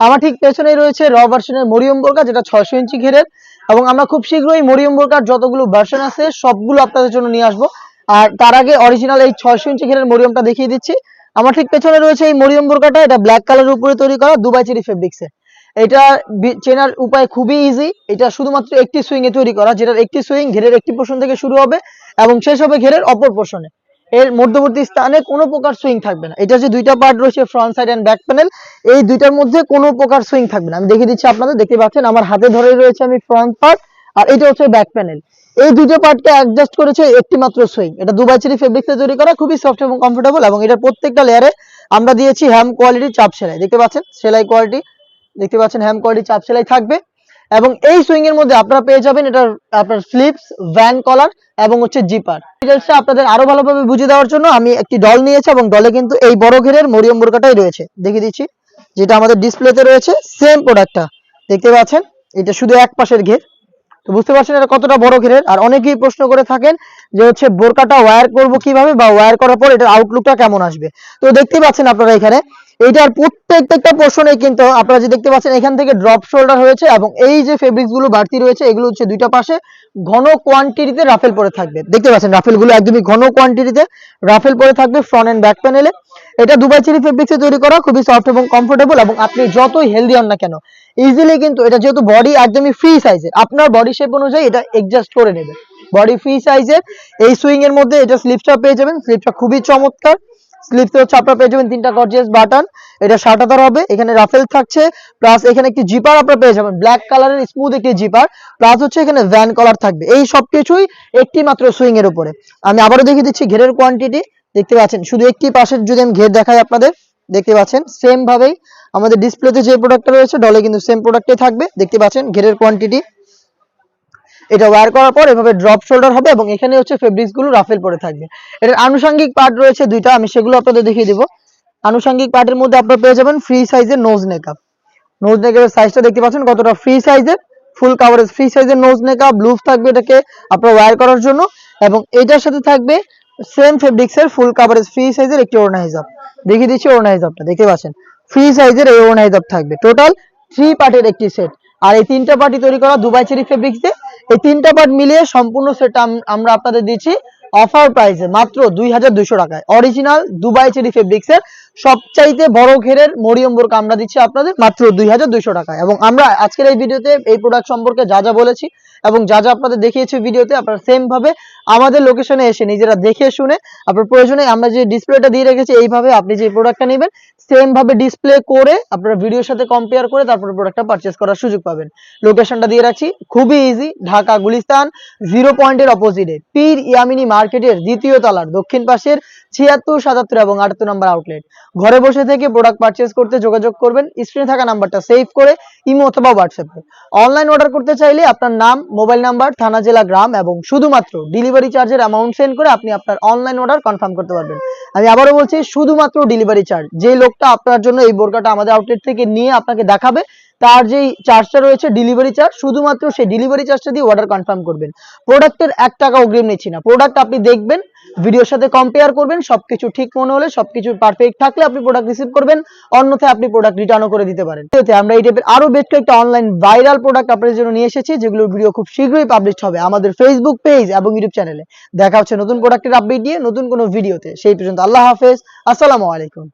আমার ঠিক পেছনেই রয়েছে র ভার্সনের মরিয়ম বোরকা, যেটা 600 ইঞ্চি ঘেরের, এবং আমরা খুব শীঘ্রই মরিয়ম বোরকার যতগুলো ভার্সন আছে সবগুলো আপনাদের জন্য নিয়ে আসবো। আর তার আগে অরিজিনাল এই 600 ইঞ্চি ঘেরের মরিয়মটা দেখিয়ে দিচ্ছি। আমার ঠিক পেছনে রয়েছে এই মরিয়ম বোরকাটা, এটা ব্ল্যাক কালারের উপরে তৈরি করা দুবাই চেরি ফেব্রিক্সে। এটা চেনার উপায় খুবই ইজি। এটা শুধুমাত্র একটি সুইং এ তৈরি করা, যেটার একটি সুইং ঘেরের একটি পোর্শন থেকে শুরু হবে এবং শেষ হবে ঘেরের অপর পোর্শনে। এর মধ্যবর্তী স্থানে কোনো প্রকার সুইং থাকবে না। এটা যে দুইটা পার্ট রয়েছে, front side and back panel, এই দুইটার মধ্যে কোনো প্রকার সুইং থাকবে না। আমি দেখিয়ে দিচ্ছি আপনাদের, দেখতে পাচ্ছেন আমার হাতে ধরে রয়েছে আমি ফ্রন্ট পার্ট, আর এটা হচ্ছে ব্যাক প্যানেল। এই দুটো পার্টকে অ্যাডজাস্ট করেছে একটি মাত্র সুইং। এটা দুবাই চেরি ফেব্রিক্সে তৈরি করা, খুবই সফট এবং কমফোর্টেবল, এবং এটার প্রত্যেকটা লেয়ারে আমরা দিয়েছি হ্যাম কোয়ালিটি চাপ সেলাই। দেখতে পাচ্ছেন সেলাই কোয়ালিটি, দেখতে পাচ্ছেন হ্যাম কোয়ালিটি চাপ সেলাই থাকবে। এবং এই সুইং এর মধ্যে আপনারা পেয়ে যাবেন এটার আপনার স্লিপস, ভ্যান কলার এবং হচ্ছে জিপার। ডিটেইলসটা আপনাদের আরো ভালোভাবে বুঝিয়ে দেওয়ার জন্য আমি একটি ডল নিয়েছি, এবং ডলে কিন্তু এই বড় ঘেরের মরিয়ম বোরকাটাই রয়েছে। দেখিয়ে দিচ্ছি, যেটা আমাদের ডিসপ্লেতে রয়েছে সেম প্রোডাক্টটা দেখতে পাচ্ছেন। এটা শুধু এক পাশের ঘের, তো বুঝতে পারছেন এটা কতটা বড় ঘেরের। আর অনেকেই প্রশ্ন করে থাকেন যে হচ্ছে বোরকাটা ওয়্যার করব কিভাবে, বা ওয়্যার করার পর এটার আউটলুকটা কেমন আসবে। তো দেখতে পাচ্ছেন আপনারা এখানে এইটার প্রত্যেকটা পোর্শনে কিন্তু আপনারা যে দেখতে পাচ্ছেন এখান থেকে ড্রপ শোল্ডার হয়েছে, এবং এই যে ফেব্রিক্স গুলো বাড়তি রয়েছে এগুলো হচ্ছে দুইটা পাশে ঘন কোয়ান্টিটিতে রাফেল পরে থাকবে। দেখতে পাচ্ছেন রাফেল গুলো একদমই ঘন কোয়ান্টিটিতে রাফেল পরে থাকবে ফ্রন্ট এন্ড ব্যাক প্যানেলে। এটা দুবাই চেরি ফেব্রিক্সে তৈরি করা, খুবই সফট এবং কমফোর্টেবল, এবং আপনি যতই হেলদি হন না কেন ইজিলি কিন্তু এটা যেহেতু বডি একদমই ফ্রি সাইজের, আপনার বডি শেপ অনুযায়ী এটা অ্যাডজাস্ট করে নেবে। বডি ফ্রি সাইজের এই সুইং এর মধ্যে এটা স্লিপসটা পেয়ে যাবেন, স্লিপসটা খুবই চমৎকার। স্লিপসে হচ্ছে আপনারা পেয়ে যাবেন তিনটা গর্জিয়াস বাটন, এটা শাটাদার হবে, এখানে রাফেল থাকছে, প্লাস এখানে একটি জিপার আপনারা পেয়ে যাবেন, ব্ল্যাক কালারের স্মুথ একটি জিপার, প্লাস হচ্ছে এখানে ভ্যান কলার থাকবে। এই সবকিছুই একটি মাত্র সুইং এর উপরে। আমি আবারও দেখিয়ে দিচ্ছি ঘেরের কোয়ান্টিটি, দেখতে পাচ্ছেন শুধু একটি পাশের যদি আমি ঘের দেখাই আপনাদের, দেখতে পাচ্ছেন সেম ভাবেই আমাদের ডিসপ্লেতে যে প্রোডাক্টটা রয়েছে ডলে কিন্তু সেম প্রোডাক্টই থাকবে। দেখতে পাচ্ছেন ঘেরের কোয়ান্টিটি, এটা ওয়্যার করার পর এভাবে ড্রপ শোল্ডার হবে, এবং এখানে হচ্ছে ফেব্রিক্স গুলো রাফেল পরে থাকবে। এর আনুষঙ্গিক পার্ট রয়েছে দুইটা, আমি সেগুলো আপনাদের দেখিয়ে দিব। আনুষঙ্গিক পার্টের মধ্যে আপনারা পেয়ে যাবেন ফ্রি সাইজের নোজ নেকআপ। নোজ নেকআপের সাইজটা দেখতে পাচ্ছেন কতটা ফ্রি সাইজের, ফুল কভারেজ ফ্রি সাইজের নোজ নেকআপ। ব্লুফ থাকবে এটাকে আপনারা ওয়্যার করার জন্য, এবং এটার সাথে থাকবে সেম ফেব্রিক্সের ফুল কভারেজ ফ্রি সাইজের একটি ওড়না হিজাব। দেখিয়ে দিচ্ছি ওড়না হিজাবটা, দেখতে পাচ্ছেন ফ্রি সাইজের এই ওড়না হিজাব থাকবে। টোটাল 3 পার্টের একটি সেট, আর এই তিনটা পার্টি তৈরি করা দুবাই চেরি ফেব্রিক্স দিয়ে। এই তিনটা পার্ট মিলিয়ে সম্পূর্ণ সেটটা আমরা আপনাদের দিচ্ছি অফার প্রাইসে মাত্র 2200 টাকায়। অরিজিনাল দুবাই চেরি ফেব্রিক্সের সবচাইতে বড় ঘেরের মরিয়ম বোরকা আমরা দিচ্ছি আপনাদের মাত্র 2200 টাকায়। এবং আমরা আজকের এই ভিডিওতে এই প্রোডাক্ট সম্পর্কে যা যা বলেছি এবং যা যা আপনাদের দেখিয়েছি ভিডিওতে, আপনারা সেম ভাবে আমাদের লোকেশনে এসে নিজেরা দেখে শুনে আপনার প্রয়োজনে আমরা যে ডিসপ্লেটা দিয়ে রেখেছি এইভাবে আপনি যে প্রোডাক্টটা নেবেন সেম ভাবে ডিসপ্লে করে আপনারা ভিডিওর সাথে কম্পেয়ার করে তারপর প্রোডাক্টটা পারচেজ করার সুযোগ পাবেন। লোকেশনটা দিয়ে রাখছি, খুবই ইজি, ঢাকা গুলিস্তান 0 পয়েন্টের অপোজিটে পীর ইয়ামিনী মার্কেটের দ্বিতীয় তলার দক্ষিণ পাশের 76, 77 এবং 78 নম্বর আউটলেট। ঘরে বসে থেকে প্রোডাক্ট পারচেজ করতে যোগাযোগ করবেন স্ক্রিনে থাকা নাম্বারটা সেভ করে ইমো অথবা হোয়াটসঅ্যাপে। অনলাইন অর্ডার করতে চাইলে আপনার নাম, মোবাইল নাম্বার, থানা, জেলা, গ্রাম এবং শুধুমাত্র ডেলিভারি চার্জের অ্যামাউন্ট সেন্ড করে আপনি আপনার অনলাইন অর্ডার কনফার্ম করতে পারবেন। আমি আবারও বলছি, শুধুমাত্র ডেলিভারি চার্জ। যে লোকটা আপনার জন্য এই বোরকাটা আমাদের আউটলেট থেকে নিয়ে আপনাকে দেখাবে তার যেই চার্জটা রয়েছে ডেলিভারি চার্জ, শুধুমাত্র সেই ডেলিভারি চার্জটা দিয়ে অর্ডার কনফার্ম করবেন। প্রোডাক্টের 1 টাকা অগ্রিম নিচ্ছি না। প্রোডাক্ট আপনি দেখবেন, ভিডিওর সাথে কম্পেয়ার করবেন, সবকিছু ঠিক মনে হলে, সবকিছু পারফেক্ট থাকলে আপনি প্রোডাক্ট রিসিভ করবেন, অন্যথায় আপনি প্রোডাক্ট রিটার্নও করে দিতে পারেন। আমরা এই টাইপের আরো বেশ কয়েকটা অনলাইন ভাইরাল প্রোডাক্ট আপনাদের জন্য নিয়ে এসেছি, যেগুলোর ভিডিও খুব শীঘ্রই পাবলিশ হবে আমাদের ফেসবুক পেজ এবং ইউটিউব চ্যানেলে। দেখা হচ্ছে নতুন প্রোডাক্টের আপডেট দিয়ে নতুন কোনো ভিডিওতে। সেই পর্যন্ত আল্লাহ হাফেজ, আসসালামু আলাইকুম।